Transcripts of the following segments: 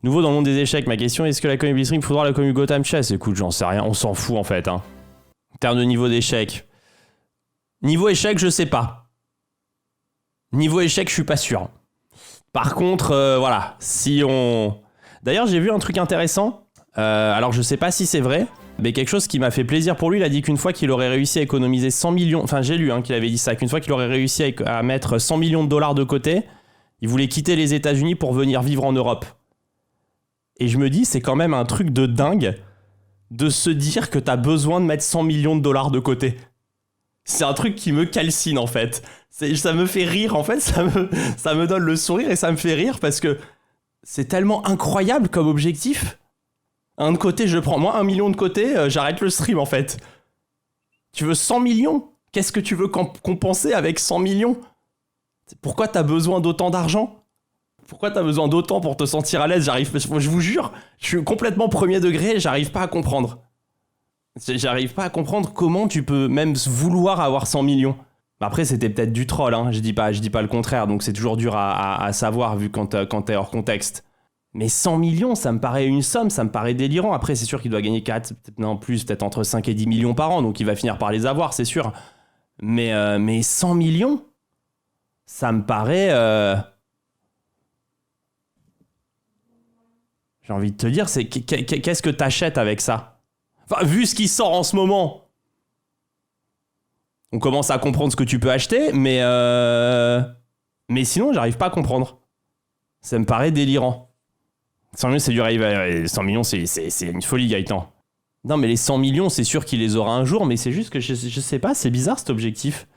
Nouveau dans le monde des échecs, ma question est-ce que la commu Blitzring faudra la commu Gotham Chess? Écoute, j'en sais rien, on s'en fout en fait. Hein. En termes de niveau d'échec. Niveau échec, je sais pas. Niveau échec, je suis pas sûr. Par contre, voilà, si on... D'ailleurs, j'ai vu un truc intéressant. Alors, je sais pas si c'est vrai, mais quelque chose qui m'a fait plaisir pour lui. Il a dit qu'une fois qu'il aurait réussi à économiser 100 millions... Enfin, j'ai lu qu'il avait dit ça. Qu'une fois qu'il aurait réussi à mettre 100 millions de dollars de côté, il voulait quitter les États-Unis pour venir vivre en Europe. Et je me dis, c'est quand même un truc de dingue de se dire que t'as besoin de mettre 100 millions de dollars de côté. C'est un truc qui me calcine en fait. Ça me fait rire en fait, ça me donne le sourire et ça me fait rire parce que c'est tellement incroyable comme objectif. Un de côté, je prends moi 1 million de côté, j'arrête le stream en fait. Tu veux 100 millions? Qu'est-ce que tu veux compenser avec 100 millions? Pourquoi t'as besoin d'autant d'argent? Pourquoi t'as besoin d'autant pour te sentir à l'aise? Je vous jure, je suis complètement premier degré, j'arrive pas à comprendre. J'arrive pas à comprendre comment tu peux même vouloir avoir 100 millions. Après, c'était peut-être du troll, hein. Je dis pas le contraire, donc c'est toujours dur à savoir vu quand t'es hors contexte. Mais 100 millions, ça me paraît une somme, ça me paraît délirant. Après, c'est sûr qu'il doit gagner 4, peut-être entre 5 et 10 millions par an, donc il va finir par les avoir, c'est sûr. Mais 100 millions, ça me paraît... J'ai envie de te dire, qu'est-ce que t'achètes avec ça? Enfin, vu ce qui sort en ce moment, on commence à comprendre ce que tu peux acheter, mais sinon, j'arrive pas à comprendre. Ça me paraît délirant. 100 millions, c'est du rêve. 100 millions, c'est une folie, Gaëtan. Non, mais les 100 millions, c'est sûr qu'il les aura un jour, mais c'est juste que je sais pas, c'est bizarre cet objectif.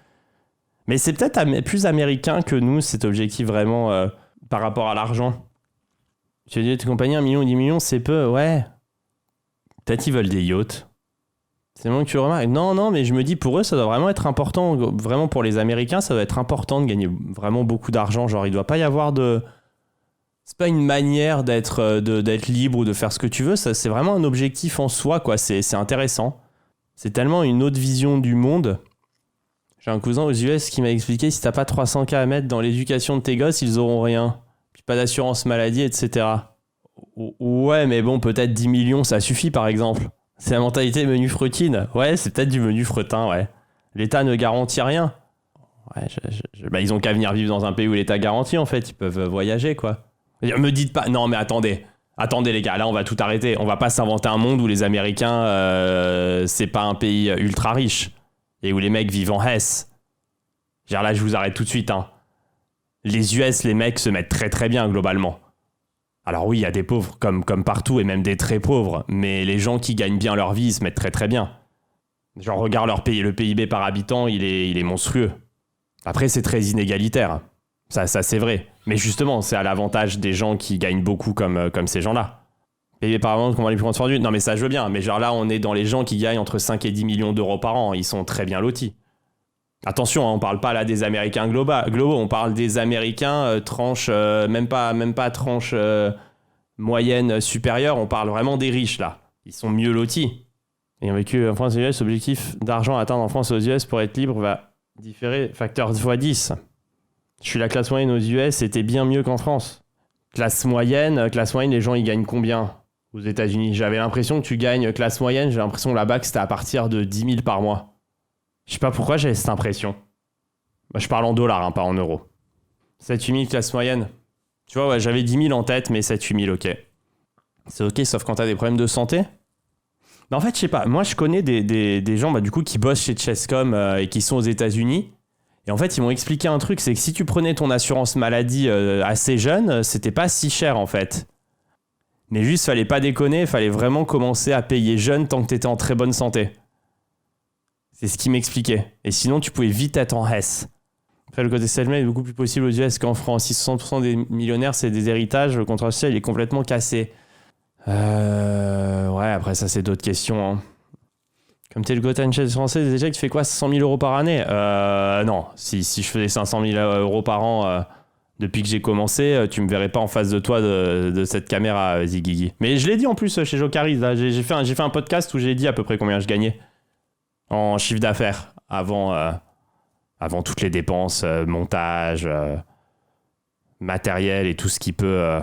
Mais c'est peut-être plus américain que nous, cet objectif vraiment par rapport à l'argent. Tu as dit, tes compagnies, 1 million ou 10 millions, c'est peu, ouais. Peut-être ils veulent des yachts. C'est le moment que tu le remarques. Non, mais je me dis, pour eux, ça doit vraiment être important. Vraiment, pour les Américains, ça doit être important de gagner vraiment beaucoup d'argent. Genre, il doit pas y avoir de... C'est pas une manière d'être libre ou de faire ce que tu veux. Ça, c'est vraiment un objectif en soi, quoi. C'est intéressant. C'est tellement une autre vision du monde. J'ai un cousin aux US qui m'a expliqué, si t'as pas 300K à mettre dans l'éducation de tes gosses, ils auront rien. Puis pas d'assurance maladie, etc. Ouais, mais bon, peut-être 10 millions, ça suffit, par exemple. C'est la mentalité menu freutine. Ouais, c'est peut-être du menu fretin, ouais. L'État ne garantit rien. Ouais, bah, ils ont qu'à venir vivre dans un pays où l'État garantit, en fait. Ils peuvent voyager, quoi. Me dites pas... Non, mais attendez. Attendez, les gars, là, on va tout arrêter. On va pas s'inventer un monde où les Américains, c'est pas un pays ultra riche. Et où les mecs vivent en Hesse. Genre là, je vous arrête tout de suite, hein. Les US, les mecs se mettent très très bien, globalement. Alors oui, il y a des pauvres comme partout et même des très pauvres, mais les gens qui gagnent bien leur vie, ils se mettent très très bien. Genre, regarde leur pays, le PIB par habitant, il est monstrueux. Après, c'est très inégalitaire. Ça c'est vrai. Mais justement, c'est à l'avantage des gens qui gagnent beaucoup comme ces gens-là. PIB par habitant, comment les plus grandes fortunes? Non, mais ça, je veux bien. Mais genre là, on est dans les gens qui gagnent entre 5 et 10 millions d'euros par an. Ils sont très bien lotis. Attention, hein, on parle pas là des Américains globaux, on parle des Américains tranche, même pas tranche moyenne supérieure, on parle vraiment des riches là. Ils sont mieux lotis. Ayant vécu en France et aux US, objectif d'argent à atteindre en France et aux US pour être libre va différer facteur x10. Je suis la classe moyenne aux US, c'était bien mieux qu'en France. Classe moyenne, les gens ils gagnent combien aux États-Unis? J'avais l'impression que tu gagnes classe moyenne, j'ai l'impression que là-bas que c'était à partir de 10 000 par mois. Je sais pas pourquoi j'avais cette impression. Bah, je parle en dollars, hein, pas en euros. 7-8 000 classe moyenne. Tu vois, ouais, j'avais 10 000 en tête, mais 7-8 000, ok. C'est ok, sauf quand t'as des problèmes de santé. Mais en fait, je sais pas. Moi, je connais des gens bah, du coup, qui bossent chez Chesscom et qui sont aux États-Unis. Et en fait, ils m'ont expliqué un truc, c'est que si tu prenais ton assurance maladie assez jeune, c'était pas si cher, en fait. Mais juste, fallait pas déconner, fallait vraiment commencer à payer jeune tant que t'étais en très bonne santé. C'est ce qu'il m'expliquait. Et sinon, tu pouvais vite être en Hesse. Après, le côté self-made est beaucoup plus possible aux US qu'en France. Si 60% des millionnaires, c'est des héritages, le contrat social, il est complètement cassé. Ouais, après, ça, c'est d'autres questions. Hein. Comme t'es le Gotham Chess français, déjà, tu fais quoi, 100 000 euros par année? Non. Si je faisais 500 000 euros par an depuis que j'ai commencé, tu me verrais pas en face de toi de cette caméra, Ziggy. Mais je l'ai dit en plus chez Jocaris. J'ai fait un podcast où j'ai dit à peu près combien je gagnais en chiffre d'affaires avant toutes les dépenses, montage, matériel et tout ce qui peut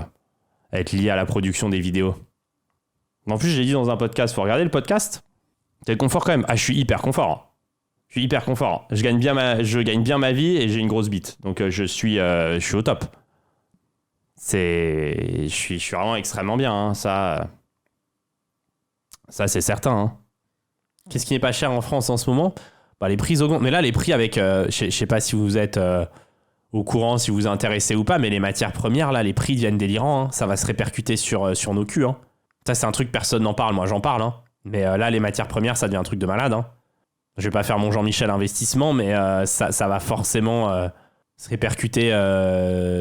être lié à la production des vidéos. En plus, j'ai dit dans un podcast, faut regarder le podcast. T'es confort quand même. Ah, je suis hyper confort. Je suis hyper confort. Je gagne bien ma vie et j'ai une grosse bite. Donc je suis au top. Je suis vraiment extrêmement bien. Hein. Ça c'est certain. Hein. Qu'est-ce qui n'est pas cher en France en ce moment? Bah, les prix augmentent. Mais là, les prix avec... je sais pas si vous êtes au courant, si vous vous intéressez ou pas, mais les matières premières, là, les prix deviennent délirants. Hein. Ça va se répercuter sur nos culs. Hein. Ça, c'est un truc, personne n'en parle. Moi, j'en parle. Hein. Mais là, les matières premières, ça devient un truc de malade. Hein. Je vais pas faire mon Jean-Michel investissement, mais ça va forcément se répercuter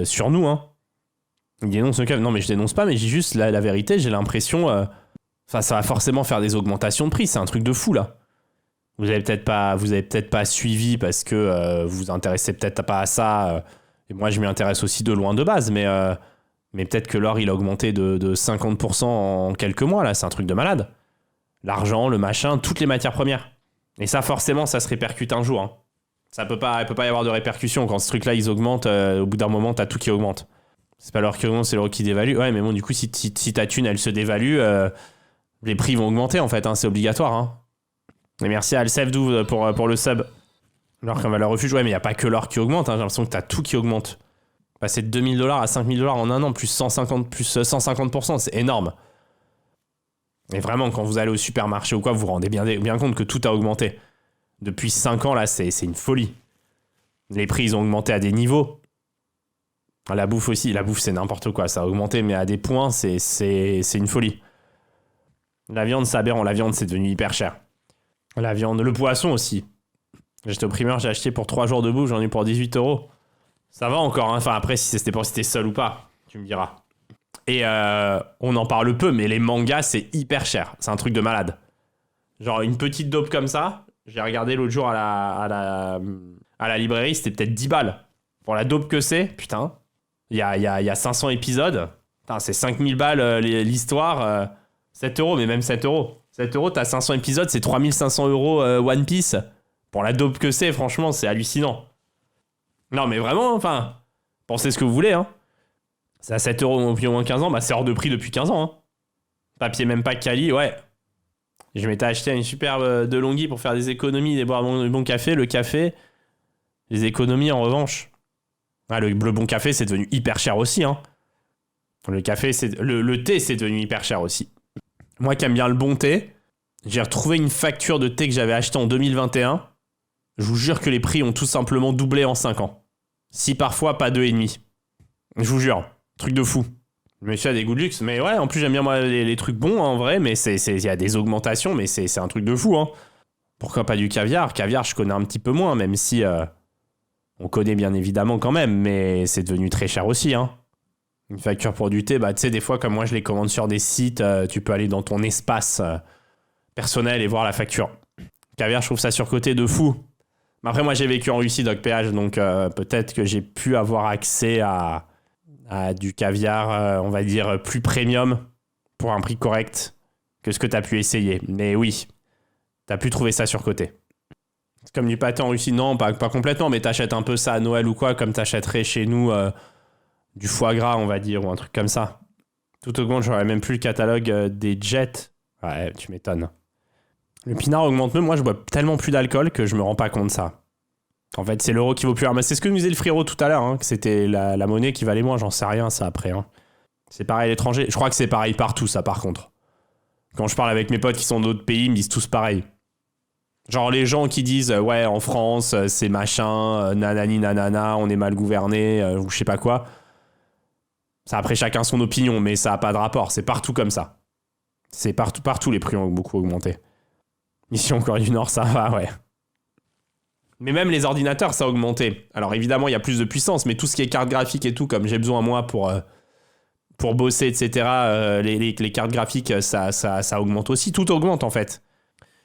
sur nous. Hein. Il dénonce le cas. Non, mais je dénonce pas, mais j'ai juste la vérité. J'ai l'impression... ça va forcément faire des augmentations de prix. C'est un truc de fou, là. Vous avez peut-être pas suivi parce que vous vous intéressez peut-être pas à ça. Et moi, je m'y intéresse aussi de loin de base. Mais peut-être que l'or, il a augmenté de 50% en quelques mois, là. C'est un truc de malade. L'argent, le machin, toutes les matières premières. Et ça, forcément, ça se répercute un jour. Hein. Il peut pas y avoir de répercussions. Quand ce truc-là, ils augmentent, au bout d'un moment, t'as tout qui augmente. C'est pas l'or qui augmente, c'est l'or qui dévalue. Ouais, mais bon, du coup, si ta thune, elle se dévalue, les prix vont augmenter, en fait. Hein, c'est obligatoire. Hein. Et merci à Alsefdou pour le sub. L'or comme valeur refuge, ouais, mais il n'y a pas que l'or qui augmente. Hein, j'ai l'impression que t'as tout qui augmente. Passer de $2 000 à $5 000 en un an, plus 150%, c'est énorme. Et vraiment, quand vous allez au supermarché ou quoi, vous vous rendez bien compte que tout a augmenté. Depuis 5 ans, là, c'est une folie. Les prix, ils ont augmenté à des niveaux. La bouffe aussi. La bouffe, c'est n'importe quoi. Ça a augmenté, mais à des points, c'est une folie. La viande, c'est aberrant. La viande, c'est devenu hyper cher. La viande, le poisson aussi. J'étais au primeur, j'ai acheté pour 3 jours de bouffe, j'en ai eu pour 18 €. Ça va encore, hein. Enfin, après, si t'es seul ou pas, tu me diras. Et on en parle peu, mais les mangas, c'est hyper cher. C'est un truc de malade. Genre, une petite dope comme ça, j'ai regardé l'autre jour à la librairie, c'était peut-être 10 balles. Pour la dope que c'est, putain. Il y a 500 épisodes. Putain, c'est 5000 balles l'histoire. 7 €, mais même 7 €. 7 €, t'as 500 épisodes, c'est 3500 € One Piece. Pour la dope que c'est, franchement, c'est hallucinant. Non, mais vraiment, enfin, pensez ce que vous voulez, hein. C'est à 7 € depuis au moins 15 ans, bah c'est hors de prix depuis 15 ans, hein. Papier même pas quali, ouais. Je m'étais acheté une superbe de Longhi pour faire des économies, boire du bon café. Le café, les économies en revanche. Ah, le bon café, c'est devenu hyper cher aussi, hein. Le café, le thé, c'est devenu hyper cher aussi. Moi qui aime bien le bon thé, j'ai retrouvé une facture de thé que j'avais acheté en 2021. Je vous jure que les prix ont tout simplement doublé en 5 ans. Si parfois pas 2,5. Je vous jure, truc de fou. Je me suis à des goûts de luxe, mais ouais, en plus j'aime bien moi les trucs bons en vrai, mais il y a des augmentations, mais c'est un truc de fou, hein. Pourquoi pas du caviar? Caviar, je connais un petit peu moins, même si on connaît bien évidemment quand même, mais c'est devenu très cher aussi, hein. Une facture pour du thé, bah tu sais, des fois, comme moi je les commande sur des sites, tu peux aller dans ton espace personnel et voir la facture. Caviar, je trouve ça surcoté de fou. Mais après, moi j'ai vécu en Russie, Doc PH, donc peut-être que j'ai pu avoir accès à du caviar, on va dire, plus premium pour un prix correct que ce que tu as pu essayer. Mais oui, tu as pu trouver ça surcoté. C'est comme du pâté en Russie, non, pas complètement, mais t'achètes un peu ça à Noël ou quoi, comme t'achèterais chez nous du foie gras, on va dire, ou un truc comme ça. Tout augmente, j'aurais même plus le catalogue des Jets. Ouais, tu m'étonnes. Le pinard augmente même, moi je bois tellement plus d'alcool que je me rends pas compte de ça. En fait, c'est l'euro qui vaut plus rien. C'est ce que nous disait le frérot tout à l'heure, hein, que c'était la monnaie qui valait moins, j'en sais rien ça après. Hein. C'est pareil à l'étranger. Je crois que c'est pareil partout ça par contre. Quand je parle avec mes potes qui sont d'autres pays, ils me disent tous pareil. Genre les gens qui disent ouais en France c'est machin, nanani nanana, on est mal gouverné, ou je sais pas quoi. Ça après chacun son opinion, mais ça a pas de rapport, c'est partout comme ça. C'est partout les prix ont beaucoup augmenté. Ici en Corée du Nord ça va, ouais. Mais même les ordinateurs ça a augmenté. Alors évidemment il y a plus de puissance, mais tout ce qui est carte graphique et tout, comme j'ai besoin moi pour bosser, etc., les cartes graphiques ça augmente aussi, tout augmente en fait.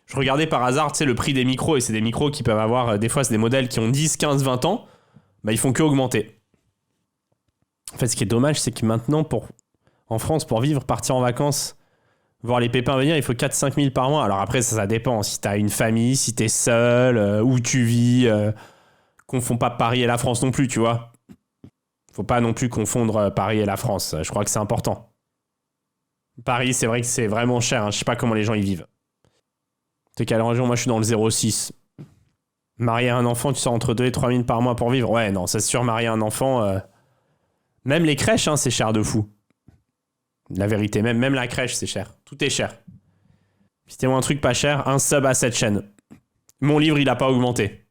Je regardais par hasard, tu sais, le prix des micros, et c'est des micros qui peuvent avoir, des fois, c'est des modèles qui ont 10, 15, 20 ans, bah, ils font que augmenter. En fait, ce qui est dommage, c'est que maintenant, en France, pour vivre, partir en vacances, voir les pépins venir, il faut 4-5 000 par mois. Alors après, ça dépend. Si t'as une famille, si t'es seul, où tu vis, confond pas Paris et la France non plus, tu vois. Faut pas non plus confondre Paris et la France. Je crois que c'est important. Paris, c'est vrai que c'est vraiment cher. Hein. Je sais pas comment les gens y vivent. T'es quelle région? Moi, je suis dans le 06. Marier un enfant, tu sors entre 2 et 3 000 par mois pour vivre. Ouais, non, c'est sûr, marier un enfant... Même les crèches, hein, c'est cher de fou. La vérité, même la crèche, c'est cher. Tout est cher. Citez-moi un truc pas cher, un sub à cette chaîne. Mon livre, il a pas augmenté.